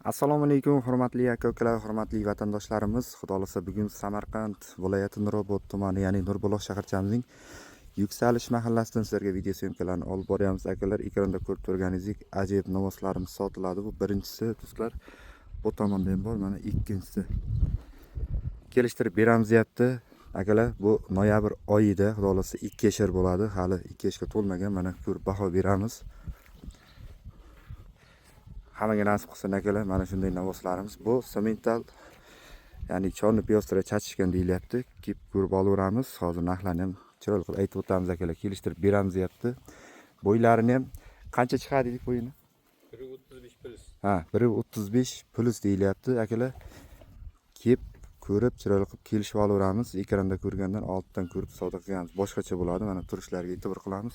Assalomu alaykum, hurmatli aka-ukalar, hurmatli vatandoshlarimiz. Xudo xolasa bugun Samarqand viloyati Nurobod tumani, ya'ni Nurbuloq shaharchamizning Yuksalish mahallasidan sizlarga video syomkalarni olib boryapmiz. Akalar, ekranda ko'rib turganingizdek ajoyib novoslarimiz sotiladi. Bu birinchisi, do'stlar. Bu tomonda ham bor, mana ikkinchisi. Kelishtirib beramiz deyapti. Akalar, bu noyabr oyida xudo xolasa 2 yashar bo'ladi. Hali 2 yoshga to'lmagan. Mana ko'rib baho beramiz. Hammaga nasib qilsin akalar, mana shunday novoslarimiz. Bu semental, ya'ni chorni piyostra chachishgan deyilyapti. Kelib ko'rib olaveramiz. Hozir narxlarni ham chiroyli qilib aytib o'tamiz akalar. Kelishtirib beramiz deyapti. Bo'ylarini ham qancha chiqadi dedik bo'yini? 1.35 plus. Ha, 1.35 plus deyilyapti akalar. Kelib ko'rib chiroyli qilib kelishib olaveramiz. Ekranda ko'rgandan ortdan ko'rib savdo qilganimiz boshqacha bo'ladi. Mana turishlariga e'tibor qilamiz.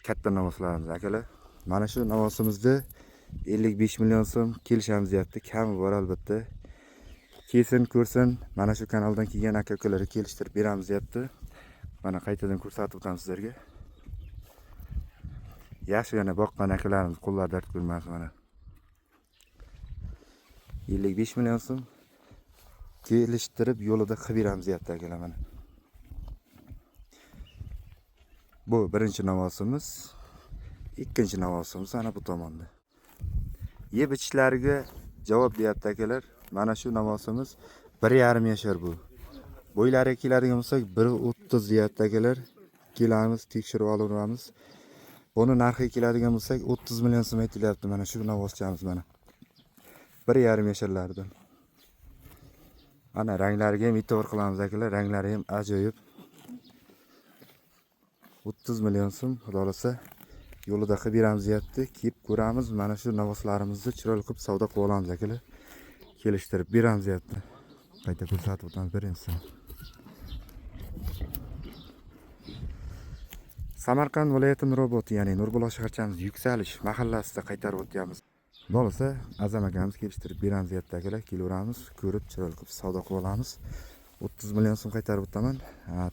Katta novoslarimiz akalar. Mana shu navosimizda 55 million so'm kelishamiz deyapti. Kami bor albatta. Kelsin ko'rsin. Mana shu kanaldan kelgan aka-ukalarga kelishtirib beramiz deyapti. Mana qaytadan ko'rsatib o'tamiz sizlarga. Yaxshi yana boqqan akalarimiz qo'llar dard ko'rmas mana. 55 million so'm kelishtirib yo'lida qilib beramiz deyapti akalar mana. Bu birinchi navosimiz. Ikkinchi navosimiz ana bu tomonda. Yeb ichishlariga javob deyapti akalar. Mana shu navosimiz 1,5 yashar bu. Bo'ylariga keladigan bo'lsak 1.30 deyapti akalar. Kelamiz, tekshirib olaveramiz. Buni narxiga keladigan bo'lsak 30 million so'm aytilyapti mana shu navoschamiz mana. 1,5 yasharlardan. Ana ranglariga ham e'tibor qilamiz akalar. Ranglari ham ajoyib. 30 million so'm xudo xolasa yo'lida qilib beramiz deyapti. Kelib ko'ramiz. Mana shu novoslarimizni chiroyli qilib savdo qilib olamiz akalar. Kelishtirib beramiz deyapti. Qayta ko'rsatib o'tamiz birinchisi. Samarqand viloyati Nurobod, ya'ni Nurbuloq shaharchamiz Yuksalish mahallasida qaytarib o'tyapmiz. Bo'lsa, Azam akamiz kelishtirib beramiz deyapti akalar. Kelaveramiz, ko'rib chiroyli qilib savdo qilib olamiz. 30 million so'm qaytarib o'taman.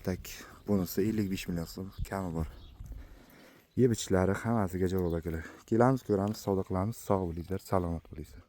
Tak bunisi 55 million so'm kami bor. Yeb ichishlari hammasiga javob akalar. Kelamiz, ko'ramiz, savdo qilamiz. Sog' bo'linglar, salomat bo'linglar.